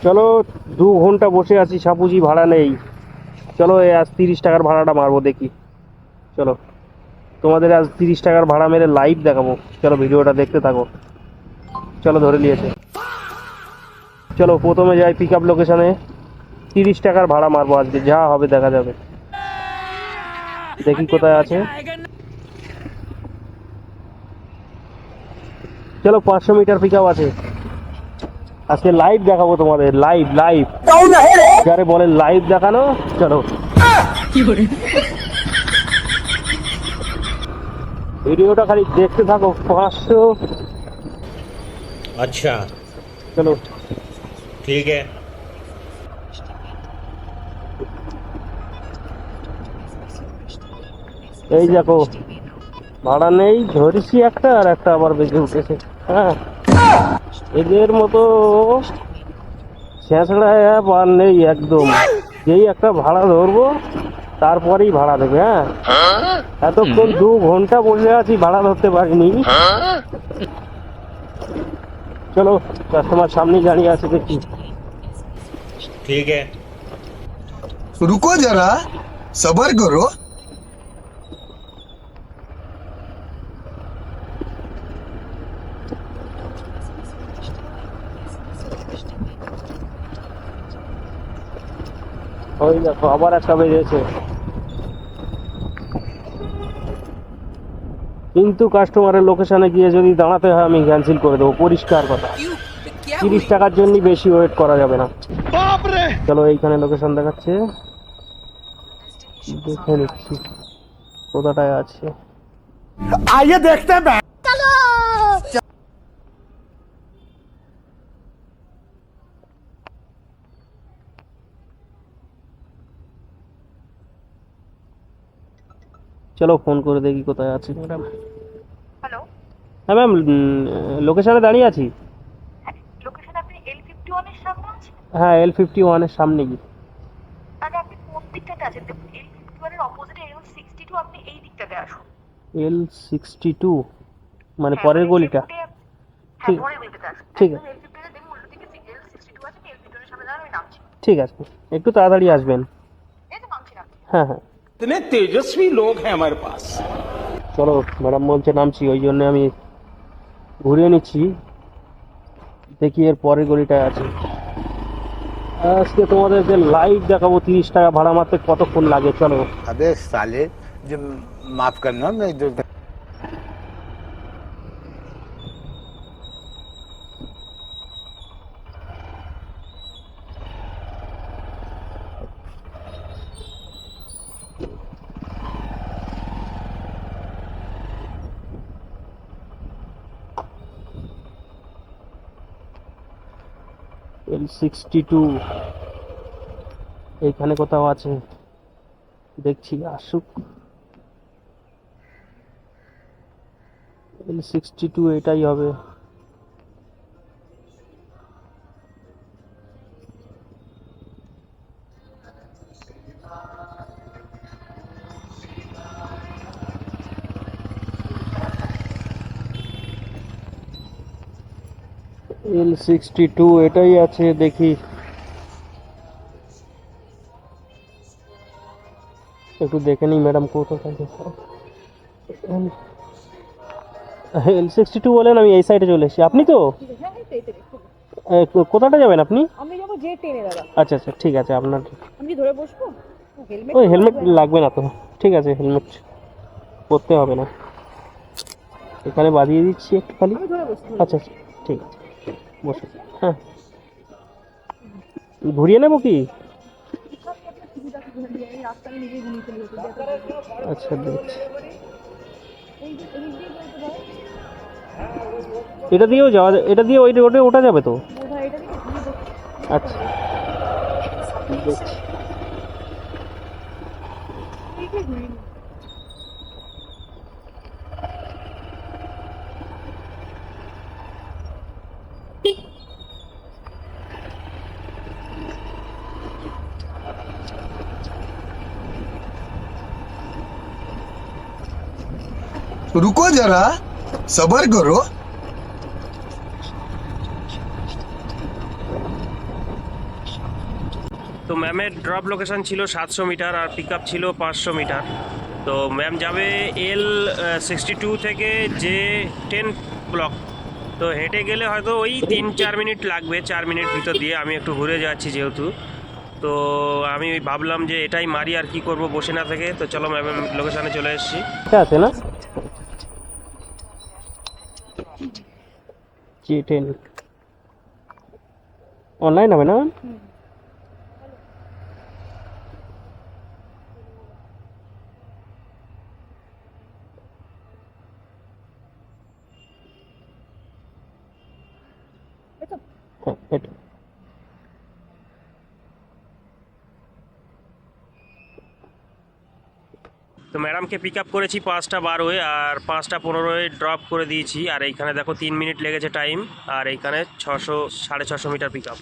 চলো 2 ঘন্টা বসে আছি, সাপুজি ভাড়া নেই। চলো আজ 30 টাকার ভাড়াটা মারবো দেখি। চলো তোমাদের আজ 30 টাকার ভাড়া মেরে লাইভ দেখাবো। চলো ভিডিওটা দেখতে থাকো। চলো ধরে নিয়েছে। চলো প্রথমে যাই পিক আপ লোকেশনে। 30 টাকার ভাড়া মারবো আজকে, যা হবে দেখা যাবে। দেখি কোথায় আছে। চলো 500 মিটার পিক আপ আছে। আজকে লাইভ দেখাবো তোমাদের, লাইভ লাইভ যারে বলে লাইভ দেখানো। চলো ভিডিওটা খালি দেখতে থাকো। 500। अच्छा চলো ठीक है। এই দেখো ভাড়া নেই, ধরেছি একটা আর একটা আবার বেঁচে উঠেছে। হ্যাঁ, এদের মতো ছেঁচড়া অ্যাপ আর নেই একদম। যেই একটা ভাড়া ধরবো তারপরেই ভাড়া দেবে। হ্যাঁ, এতক্ষণ 2 ঘন্টা বসে আছি, ভাড়া ধরতে পারিনি। চলো কাস্টমার সামনেই দাঁড়িয়ে আছে, দেখি। ठीक है। रुको जरा सबर करो। ওই দেখো আবার একটা বেরিয়েছে, কিন্তু কাস্টমারের লোকেশনে গিয়ে যদি দাঁড়াতে হয় আমি ক্যান্সেল করে দেবো, পরিষ্কার কথা। 30 টাকার জন্য বেশি ওয়েট করা যাবে না। চলো এইখানে লোকেশন দেখাচ্ছে, দেখে নিচ্ছি কোথাটায় আছে। आइए देखते हैं। চলো ফোন করে দেখি কোথায় আছে ম্যাডাম। হ্যালো। হ্যাঁ ম্যাম, লোকেশনে দাঁড়িয়ে আছি। লোকেশন আপনি L51 এর সামনে আছেন? হ্যাঁ, L51 এর সামনে গিয়ে। তাহলে আপনি কোন দিকটাতে আছেন? দেখুন L51 এর অপোজিটে L62, আপনি এই দিকটাতে আসুন। L62 মানে হ্যাঁ, পরের যে গলিটা? রোডে হ্যাঁ, ঠিক, পরের গলিটাতে আসুন। ঠিক একদম আছে, L51 দেখুন উল্টো দিকে L62 আছে, L51 এর সামনে দাঁড়ান, আমি নামছি। ঠিক আছে, একটু তাড়াতাড়ি আসবেন। এই তো নামছি না। হ্যাঁ হ্যাঁ इतने तेजस्वी लोग हैं हमारे पास। চলো, ম্যাডাম বলছে নামছি, ওই জন্য আমি ঘুরিয়ে নিচ্ছি, দেখি এর পরের গলিটায় আছে। আজকে তোমাদেরকে লাইভ দেখাবো 30 টাকা ভাড়া মারতে কতক্ষণ লাগে। চলো अबे साले, जो माफ करना मैं जो L62 এইখানে কোথাও আছে, দেখছি আসুক। L62 এটাই হবে। L62 এটাই আছে, দেখি একটু দেখে নিই ম্যাডাম কোথায় থাকে। L62 বলেন, আমি এই সাইডে চলে এসেছি। আপনি তো হ্যাঁ হ্যাঁ, এই তো দেখুন। কোথাটা যাবেন আপনি? আমি যাবো যে ট্রেনে দাদা। আচ্ছা আচ্ছা, ঠিক আছে। আপনার আমি কি ধরে বসবো? হেলমেট ওই হেলমেট লাগবে না তো? ঠিক আছে, হেলমেট পরতে হবে না। এখানে বাঁধিয়ে দিচ্ছি একটু খালি। আমি ধরে বসবো। আচ্ছা আচ্ছা, ঠিক আছে, বসে। হ্যাঁ, ঘুরিয়ে নেবো কি? রাস্তা আমি নিজেই ঘুমিয়ে চলে যেতে। আচ্ছা দেখছি, এটা দিয়েও যাওয়া এটা দিয়ে ওই রোডে ওঠা যাবে তো? বোধহয় এটা দিকে ঘুরিয়ে দেখি। আচ্ছা দেখছি। এইদিকে ঘুরিয়ে নিই। रुको जरा सबर करो। তো ম্যামের ড্রপ লোকেশন ছিল 700 মিটার আর পিক আপ ছিল 500 মিটার। তো ম্যাম যাবে L62 থেকে J10 ব্লক। তো হেঁটে গেলে হয়তো ওই 3-4 মিনিট লাগবে, 4 মিনিট ভিতর দিয়ে। আমি একটু ঘুরে যাচ্ছি যেহেতু, তো আমি ভাবলাম যে এটাই মারি, আর কি করব বসে না থেকে। তো চলো ম্যামের লোকেশানে চলে এসেছি। এটা আছে না J10 অনলাইন হবে না? হ্যাঁ এটা। তো ম্যাডামকে পিক আপ করেছি 5:12 আর 5:15 ড্রপ করে দিয়েছি। আর এইখানে দেখো 3 মিনিট লেগেছে টাইম, আর এইখানে 600 সাড়ে 600 মিটার পিক আপ।